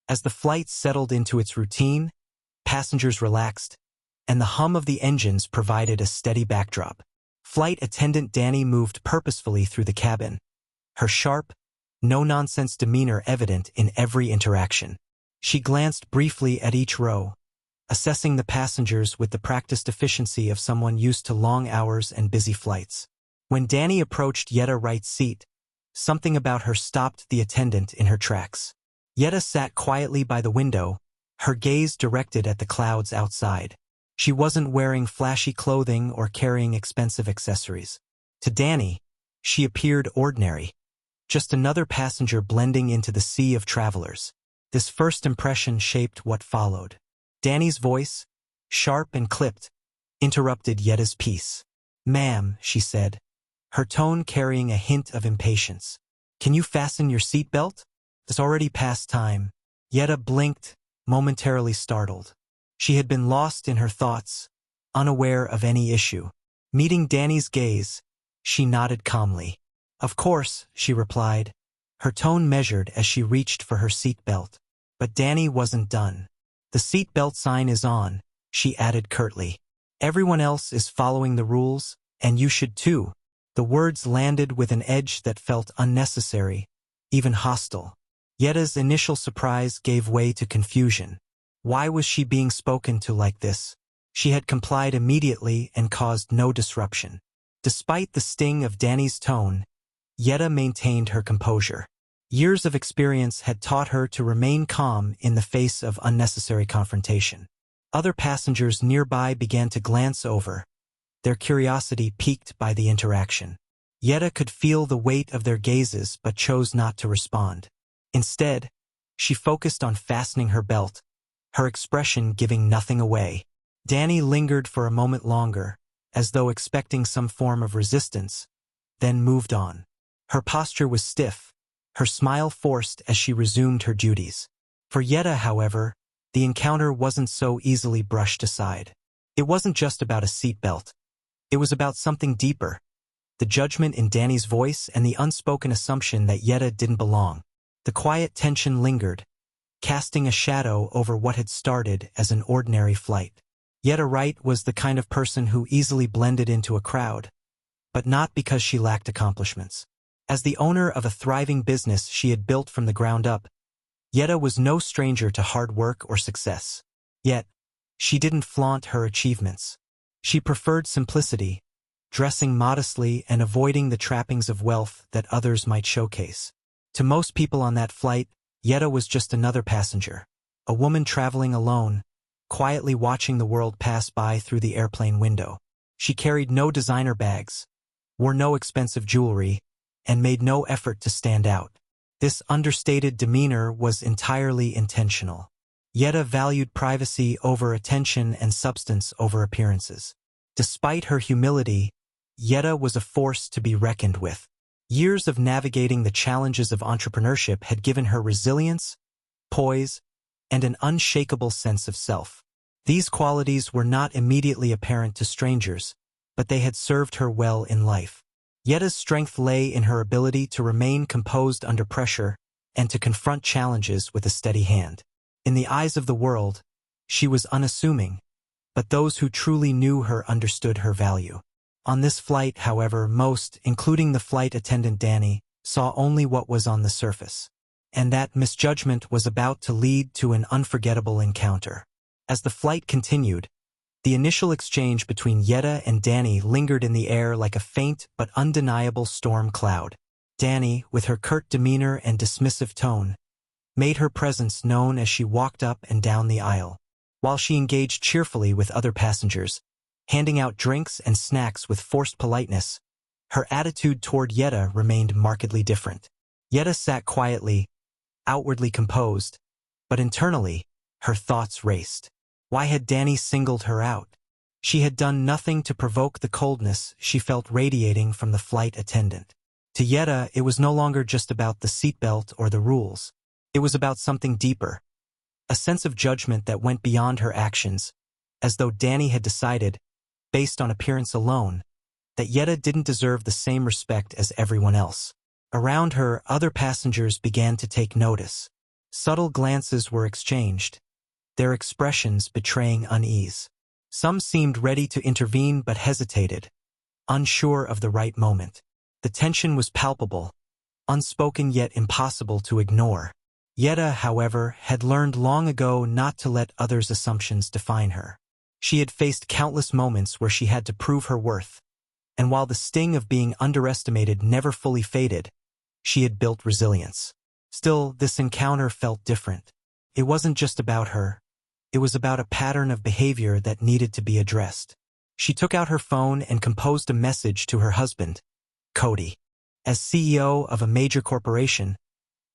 As the flight settled into its routine, passengers relaxed, and the hum of the engines provided a steady backdrop. Flight attendant Danny moved purposefully through the cabin, her sharp, no-nonsense demeanor evident in every interaction. She glanced briefly at each row, assessing the passengers with the practiced efficiency of someone used to long hours and busy flights. When Danny approached Yeta's right seat, something about her stopped the attendant in her tracks. Yeta sat quietly by the window, her gaze directed at the clouds outside. She wasn't wearing flashy clothing or carrying expensive accessories. To Danny, she appeared ordinary, just another passenger blending into the sea of travelers. This first impression shaped what followed. Danny's voice, sharp and clipped, interrupted Yeta's peace. "Ma'am," she said, her tone carrying a hint of impatience. "Can you fasten your seatbelt? It's already past time." Yeta blinked, momentarily startled. She had been lost in her thoughts, unaware of any issue. Meeting Danny's gaze, she nodded calmly. "Of course," she replied, her tone measured as she reached for her seatbelt. But Danny wasn't done. "The seatbelt sign is on," she added curtly. "Everyone else is following the rules, and you should too." The words landed with an edge that felt unnecessary, even hostile. Yeta's initial surprise gave way to confusion. Why was she being spoken to like this? She had complied immediately and caused no disruption. Despite the sting of Danny's tone, Yeta maintained her composure. Years of experience had taught her to remain calm in the face of unnecessary confrontation. Other passengers nearby began to glance over, their curiosity piqued by the interaction. Yeta could feel the weight of their gazes but chose not to respond. Instead, she focused on fastening her belt, her expression giving nothing away. Danny lingered for a moment longer, as though expecting some form of resistance, then moved on. Her posture was stiff, her smile forced as she resumed her duties. For Yeta, however, the encounter wasn't so easily brushed aside. It wasn't just about a seatbelt. It was about something deeper, the judgment in Danny's voice and the unspoken assumption that Yeta didn't belong. The quiet tension lingered, casting a shadow over what had started as an ordinary flight. Yeta Wright was the kind of person who easily blended into a crowd, but not because she lacked accomplishments. As the owner of a thriving business she had built from the ground up, Yeta was no stranger to hard work or success. Yet, she didn't flaunt her achievements. She preferred simplicity, dressing modestly and avoiding the trappings of wealth that others might showcase. To most people on that flight, Yeta was just another passenger, a woman traveling alone, quietly watching the world pass by through the airplane window. She carried no designer bags, wore no expensive jewelry, and made no effort to stand out. This understated demeanor was entirely intentional. Yeta valued privacy over attention and substance over appearances. Despite her humility, Yeta was a force to be reckoned with. Years of navigating the challenges of entrepreneurship had given her resilience, poise, and an unshakable sense of self. These qualities were not immediately apparent to strangers, but they had served her well in life. Yeta's strength lay in her ability to remain composed under pressure and to confront challenges with a steady hand. In the eyes of the world, she was unassuming, but those who truly knew her understood her value. On this flight, however, most, including the flight attendant Danny, saw only what was on the surface. And that misjudgment was about to lead to an unforgettable encounter. As the flight continued, the initial exchange between Yeta and Danny lingered in the air like a faint but undeniable storm cloud. Danny, with her curt demeanor and dismissive tone, made her presence known as she walked up and down the aisle, while she engaged cheerfully with other passengers, handing out drinks and snacks with forced politeness. Her attitude toward Yeta remained markedly different. Yeta sat quietly, outwardly composed, but internally, her thoughts raced. Why had Danny singled her out? She had done nothing to provoke the coldness she felt radiating from the flight attendant. To Yeta, it was no longer just about the seatbelt or the rules. It was about something deeper, a sense of judgment that went beyond her actions, as though Danny had decided, based on appearance alone, that Yeta didn't deserve the same respect as everyone else. Around her, other passengers began to take notice. Subtle glances were exchanged, their expressions betraying unease. Some seemed ready to intervene but hesitated, unsure of the right moment. The tension was palpable, unspoken yet impossible to ignore. Yeta, however, had learned long ago not to let others' assumptions define her. She had faced countless moments where she had to prove her worth, and while the sting of being underestimated never fully faded, she had built resilience. Still, this encounter felt different. It wasn't just about her. It was about a pattern of behavior that needed to be addressed. She took out her phone and composed a message to her husband, Cody. As CEO of a major corporation,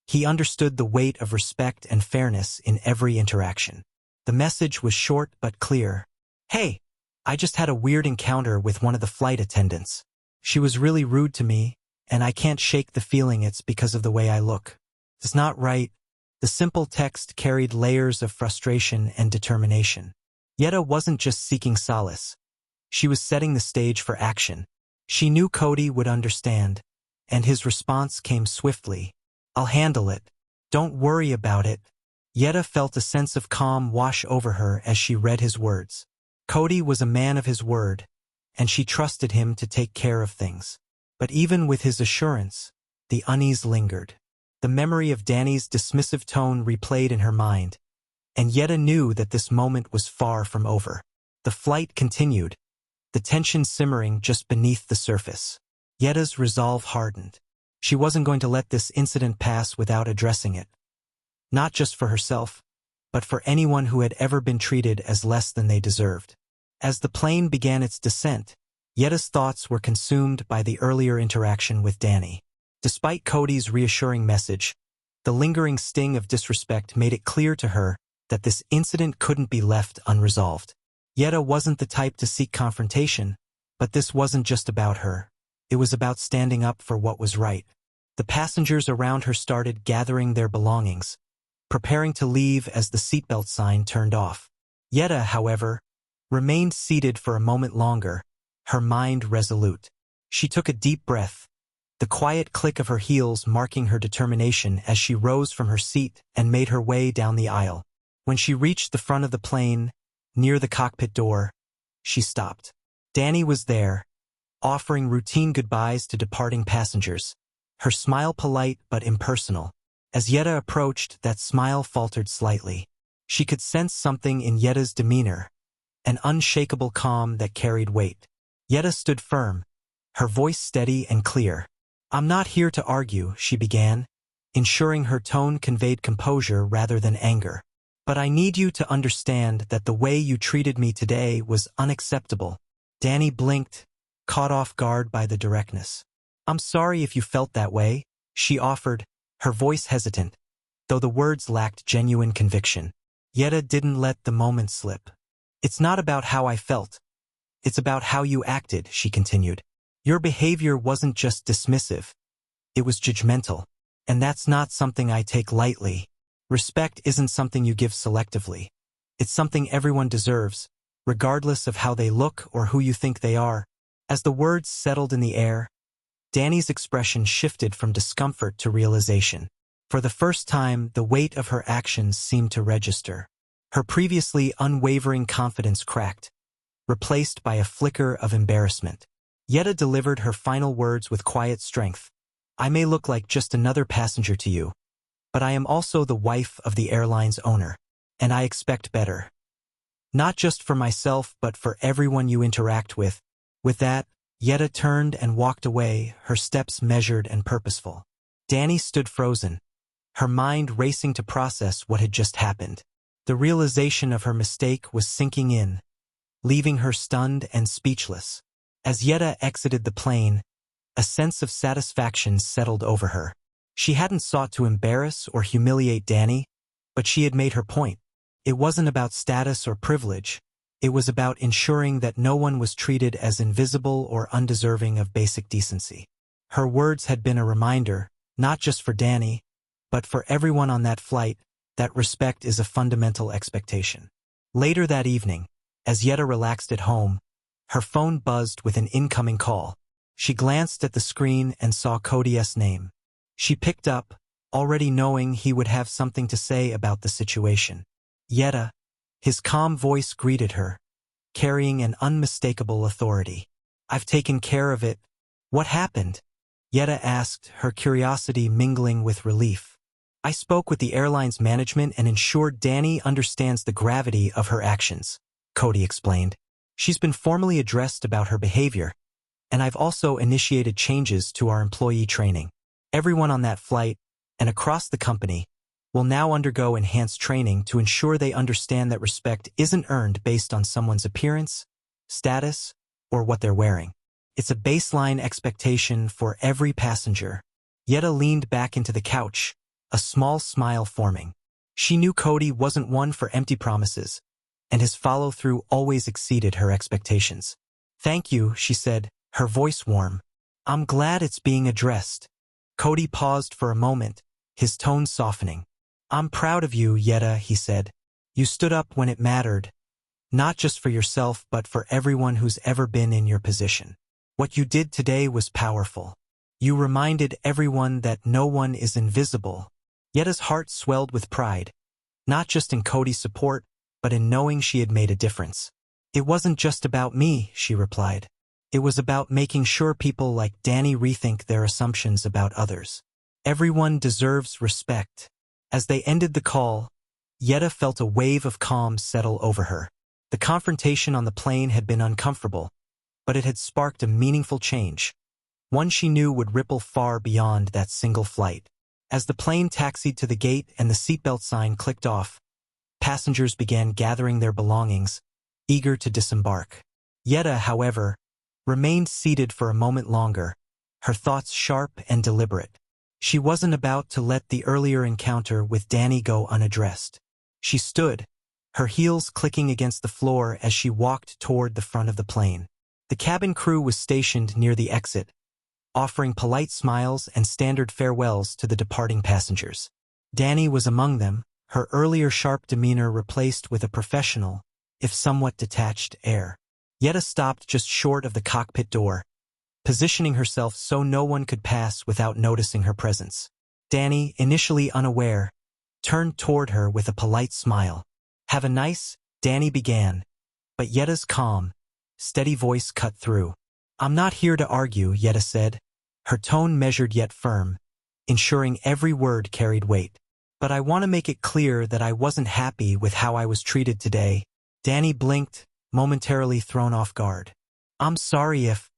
he understood the weight of respect and fairness in every interaction. The message was short but clear. "Hey, I just had a weird encounter with one of the flight attendants. She was really rude to me, and I can't shake the feeling it's because of the way I look. It's not right." The simple text carried layers of frustration and determination. Yeta wasn't just seeking solace. She was setting the stage for action. She knew Cody would understand, and his response came swiftly. "I'll handle it. Don't worry about it." Yeta felt a sense of calm wash over her as she read his words. Cody was a man of his word, and she trusted him to take care of things. But even with his assurance, the unease lingered. The memory of Danny's dismissive tone replayed in her mind, and Yeta knew that this moment was far from over. The flight continued, the tension simmering just beneath the surface. Yeta's resolve hardened. She wasn't going to let this incident pass without addressing it. Not just for herself, but for anyone who had ever been treated as less than they deserved. As the plane began its descent, Yeta's thoughts were consumed by the earlier interaction with Danny. Despite Cody's reassuring message, the lingering sting of disrespect made it clear to her that this incident couldn't be left unresolved. Yeta wasn't the type to seek confrontation, but this wasn't just about her. It was about standing up for what was right. The passengers around her started gathering their belongings, preparing to leave as the seatbelt sign turned off. Yeta, however, remained seated for a moment longer, her mind resolute. She took a deep breath, the quiet click of her heels marking her determination as she rose from her seat and made her way down the aisle. When she reached the front of the plane, near the cockpit door, she stopped. Danny was there, offering routine goodbyes to departing passengers, her smile polite but impersonal. As Yeta approached, that smile faltered slightly. She could sense something in Yeta's demeanor, an unshakable calm that carried weight. Yeta stood firm, her voice steady and clear. "I'm not here to argue," she began, ensuring her tone conveyed composure rather than anger. "But I need you to understand that the way you treated me today was unacceptable." Danny blinked, caught off guard by the directness. "I'm sorry if you felt that way," she offered, her voice hesitant, though the words lacked genuine conviction. Yeta didn't let the moment slip. "It's not about how I felt. It's about how you acted," she continued. "Your behavior wasn't just dismissive. It was judgmental. And that's not something I take lightly. Respect isn't something you give selectively. It's something everyone deserves, regardless of how they look or who you think they are." As the words settled in the air, Danny's expression shifted from discomfort to realization. For the first time, the weight of her actions seemed to register. Her previously unwavering confidence cracked, replaced by a flicker of embarrassment. Yeta delivered her final words with quiet strength. "I may look like just another passenger to you, but I am also the wife of the airline's owner, and I expect better. Not just for myself, but for everyone you interact with." With that, Yeta turned and walked away, her steps measured and purposeful. Danny stood frozen, her mind racing to process what had just happened. The realization of her mistake was sinking in, leaving her stunned and speechless. As Yeta exited the plane, a sense of satisfaction settled over her. She hadn't sought to embarrass or humiliate Danny, but she had made her point. It wasn't about status or privilege. It was about ensuring that no one was treated as invisible or undeserving of basic decency. Her words had been a reminder, not just for Danny, but for everyone on that flight, that respect is a fundamental expectation. Later that evening, as Yeta relaxed at home, her phone buzzed with an incoming call. She glanced at the screen and saw Cody's name. She picked up, already knowing he would have something to say about the situation. Yeta, his calm voice greeted her, carrying an unmistakable authority. "I've taken care of it." "What happened?" Yeta asked, her curiosity mingling with relief. "I spoke with the airline's management and ensured Danny understands the gravity of her actions," Cody explained. "She's been formally addressed about her behavior, and I've also initiated changes to our employee training. Everyone on that flight, and across the company, will now undergo enhanced training to ensure they understand that respect isn't earned based on someone's appearance, status, or what they're wearing. It's a baseline expectation for every passenger." Yeta leaned back into the couch, a small smile forming. She knew Cody wasn't one for empty promises, and his follow-through always exceeded her expectations. "Thank you," she said, her voice warm. "I'm glad it's being addressed." Cody paused for a moment, his tone softening. "I'm proud of you, Yeta," he said. "You stood up when it mattered, not just for yourself but for everyone who's ever been in your position. What you did today was powerful. You reminded everyone that no one is invisible." Yeta's heart swelled with pride, not just in Cody's support, but in knowing she had made a difference. "It wasn't just about me," she replied. "It was about making sure people like Danny rethink their assumptions about others. Everyone deserves respect." As they ended the call, Yeta felt a wave of calm settle over her. The confrontation on the plane had been uncomfortable, but it had sparked a meaningful change, one she knew would ripple far beyond that single flight. As the plane taxied to the gate and the seatbelt sign clicked off, passengers began gathering their belongings, eager to disembark. Yeta, however, remained seated for a moment longer, her thoughts sharp and deliberate. She wasn't about to let the earlier encounter with Danny go unaddressed. She stood, her heels clicking against the floor as she walked toward the front of the plane. The cabin crew was stationed near the exit, offering polite smiles and standard farewells to the departing passengers. Danny was among them, her earlier sharp demeanor replaced with a professional, if somewhat detached, air. Yeta stopped just short of the cockpit door, positioning herself so no one could pass without noticing her presence. Danny, initially unaware, turned toward her with a polite smile. "Have a nice," Danny began, but Yeta's calm, steady voice cut through. "I'm not here to argue," Yeta said, her tone measured yet firm, ensuring every word carried weight. "But I want to make it clear that I wasn't happy with how I was treated today." Danny blinked, momentarily thrown off guard. "I'm sorry if—"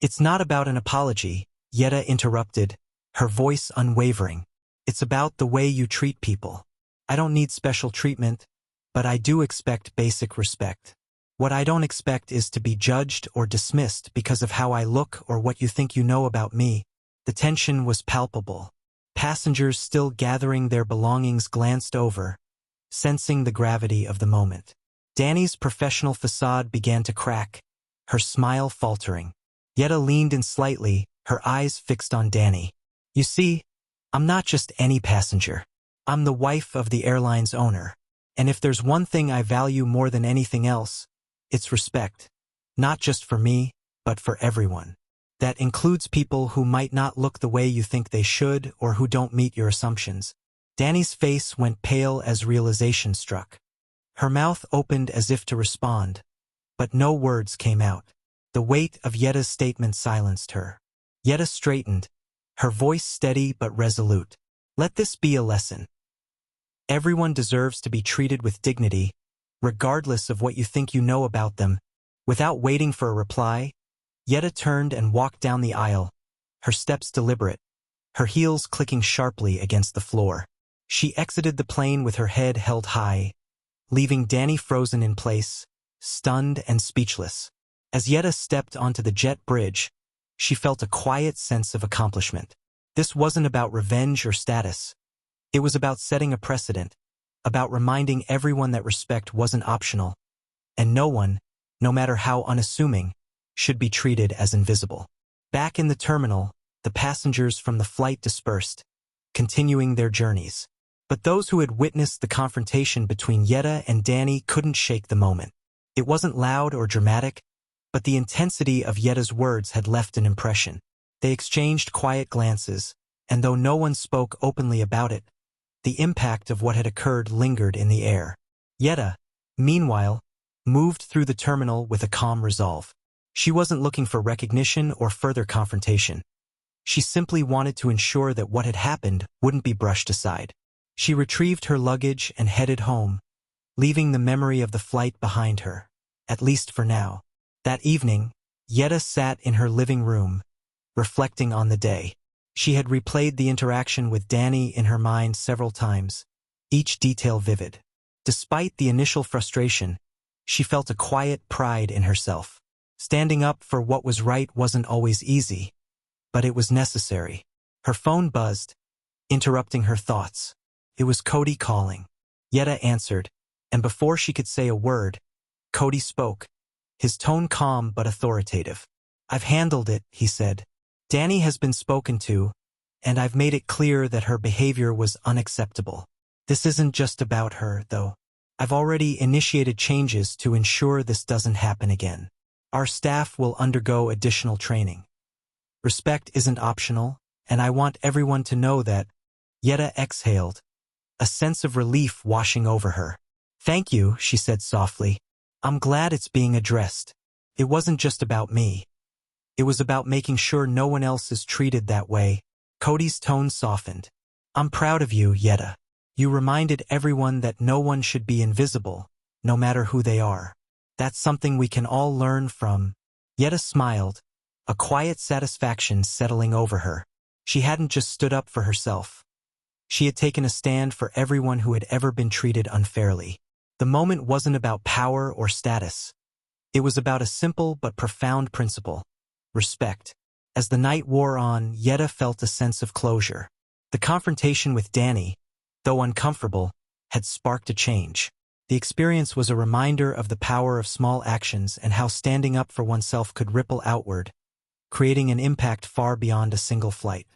"It's not about an apology," Yeta interrupted, her voice unwavering. "It's about the way you treat people. I don't need special treatment, but I do expect basic respect. What I don't expect is to be judged or dismissed because of how I look or what you think you know about me." The tension was palpable. Passengers still gathering their belongings glanced over, sensing the gravity of the moment. Danny's professional facade began to crack, her smile faltering. Yeta leaned in slightly, her eyes fixed on Danny. "You see, I'm not just any passenger. I'm the wife of the airline's owner. And if there's one thing I value more than anything else, it's respect. Not just for me, but for everyone. That includes people who might not look the way you think they should or who don't meet your assumptions." Danny's face went pale as realization struck. Her mouth opened as if to respond, but no words came out. The weight of Yeta's statement silenced her. Yeta straightened, her voice steady but resolute. "Let this be a lesson. Everyone deserves to be treated with dignity, regardless of what you think you know about them." Without waiting for a reply, Yeta turned and walked down the aisle, her steps deliberate, her heels clicking sharply against the floor. She exited the plane with her head held high, leaving Danny frozen in place, stunned and speechless. As Yeta stepped onto the jet bridge, she felt a quiet sense of accomplishment. This wasn't about revenge or status. It was about setting a precedent, about reminding everyone that respect wasn't optional, and no one, no matter how unassuming, should be treated as invisible. Back in the terminal, the passengers from the flight dispersed, continuing their journeys. But those who had witnessed the confrontation between Yeta and Danny couldn't shake the moment. It wasn't loud or dramatic, but the intensity of Yeta's words had left an impression. They exchanged quiet glances, and though no one spoke openly about it, the impact of what had occurred lingered in the air. Yeta, meanwhile, moved through the terminal with a calm resolve. She wasn't looking for recognition or further confrontation. She simply wanted to ensure that what had happened wouldn't be brushed aside. She retrieved her luggage and headed home, leaving the memory of the flight behind her, at least for now. That evening, Yeta sat in her living room, reflecting on the day. She had replayed the interaction with Danny in her mind several times, each detail vivid. Despite the initial frustration, she felt a quiet pride in herself. Standing up for what was right wasn't always easy, but it was necessary. Her phone buzzed, interrupting her thoughts. It was Cody calling. Yeta answered, and before she could say a word, Cody spoke, his tone calm but authoritative. "I've handled it," he said. "Danny has been spoken to, and I've made it clear that her behavior was unacceptable. This isn't just about her, though. I've already initiated changes to ensure this doesn't happen again. Our staff will undergo additional training. Respect isn't optional, and I want everyone to know that." Yeta exhaled, a sense of relief washing over her. "Thank you," she said softly. "I'm glad it's being addressed. It wasn't just about me. It was about making sure no one else is treated that way." Cody's tone softened. "I'm proud of you, Yeta. You reminded everyone that no one should be invisible, no matter who they are. That's something we can all learn from." Yeta smiled, a quiet satisfaction settling over her. She hadn't just stood up for herself. She had taken a stand for everyone who had ever been treated unfairly. The moment wasn't about power or status. It was about a simple but profound principle: respect. As the night wore on, Yeta felt a sense of closure. The confrontation with Danny, though uncomfortable, had sparked a change. The experience was a reminder of the power of small actions and how standing up for oneself could ripple outward, creating an impact far beyond a single flight.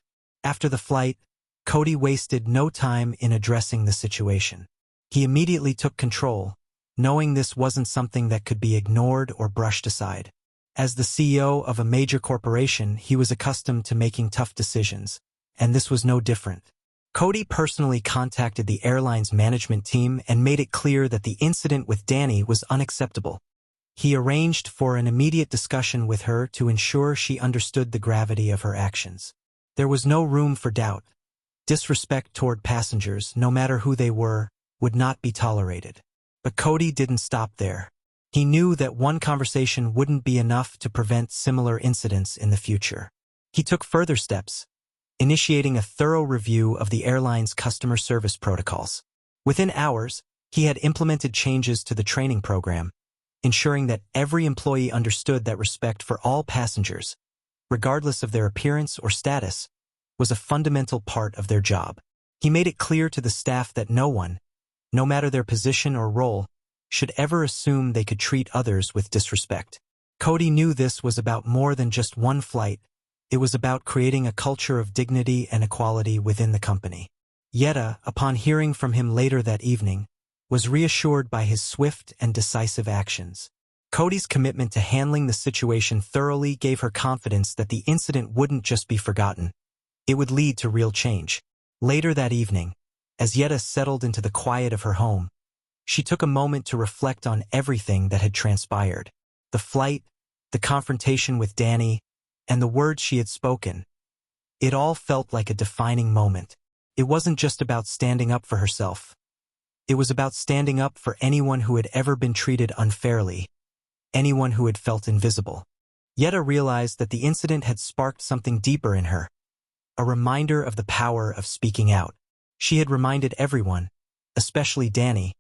After the flight, Cody wasted no time in addressing the situation. He immediately took control, knowing this wasn't something that could be ignored or brushed aside. As the CEO of a major corporation, he was accustomed to making tough decisions, and this was no different. Cody personally contacted the airline's management team and made it clear that the incident with Danny was unacceptable. He arranged for an immediate discussion with her to ensure she understood the gravity of her actions. There was no room for doubt. Disrespect toward passengers, no matter who they were, would not be tolerated. But Cody didn't stop there. He knew that one conversation wouldn't be enough to prevent similar incidents in the future. He took further steps, initiating a thorough review of the airline's customer service protocols. Within hours, he had implemented changes to the training program, ensuring that every employee understood that respect for all passengers, regardless of their appearance or status, was a fundamental part of their job. He made it clear to the staff that no one, no matter their position or role, should ever assume they could treat others with disrespect. Cody knew this was about more than just one flight. It was about creating a culture of dignity and equality within the company. Yeta, upon hearing from him later that evening, was reassured by his swift and decisive actions. Cody's commitment to handling the situation thoroughly gave her confidence that the incident wouldn't just be forgotten. It would lead to real change. Later that evening, as Yeta settled into the quiet of her home, she took a moment to reflect on everything that had transpired. The flight, the confrontation with Danny, and the words she had spoken. It all felt like a defining moment. It wasn't just about standing up for herself. It was about standing up for anyone who had ever been treated unfairly, anyone who had felt invisible. Yeta realized that the incident had sparked something deeper in her, a reminder of the power of speaking out. She had reminded everyone, especially Danny,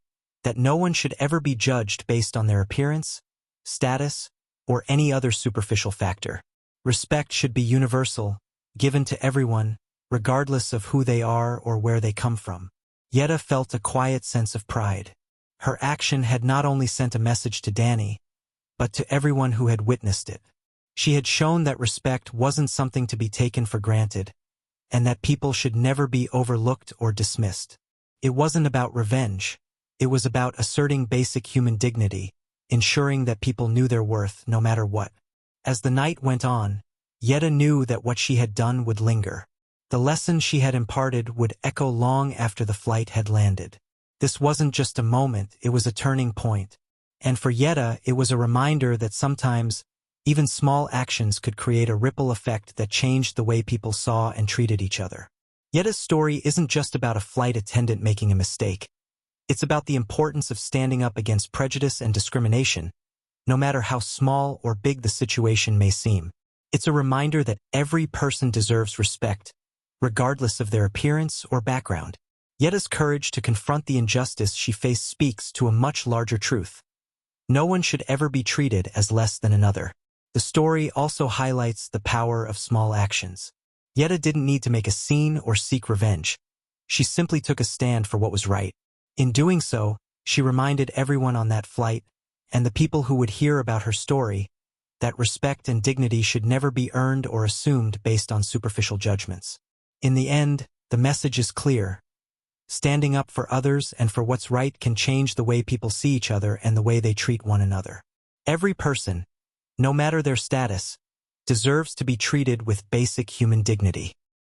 that no one should ever be judged based on their appearance, status, or any other superficial factor. Respect should be universal, given to everyone, regardless of who they are or where they come from. Yeta felt a quiet sense of pride. Her action had not only sent a message to Danny, but to everyone who had witnessed it. She had shown that respect wasn't something to be taken for granted, and that people should never be overlooked or dismissed. It wasn't about revenge. It was about asserting basic human dignity, ensuring that people knew their worth no matter what. As the night went on, Yeta knew that what she had done would linger. The lesson she had imparted would echo long after the flight had landed. This wasn't just a moment, it was a turning point. And for Yeta, it was a reminder that sometimes, even small actions could create a ripple effect that changed the way people saw and treated each other. Yeta's story isn't just about a flight attendant making a mistake. It's about the importance of standing up against prejudice and discrimination, no matter how small or big the situation may seem. It's a reminder that every person deserves respect, regardless of their appearance or background. Yeta's courage to confront the injustice she faced speaks to a much larger truth. No one should ever be treated as less than another. The story also highlights the power of small actions. Yeta didn't need to make a scene or seek revenge. She simply took a stand for what was right. In doing so, she reminded everyone on that flight, and the people who would hear about her story, that respect and dignity should never be earned or assumed based on superficial judgments. In the end, the message is clear. Standing up for others and for what's right can change the way people see each other and the way they treat one another. Every person, no matter their status, deserves to be treated with basic human dignity.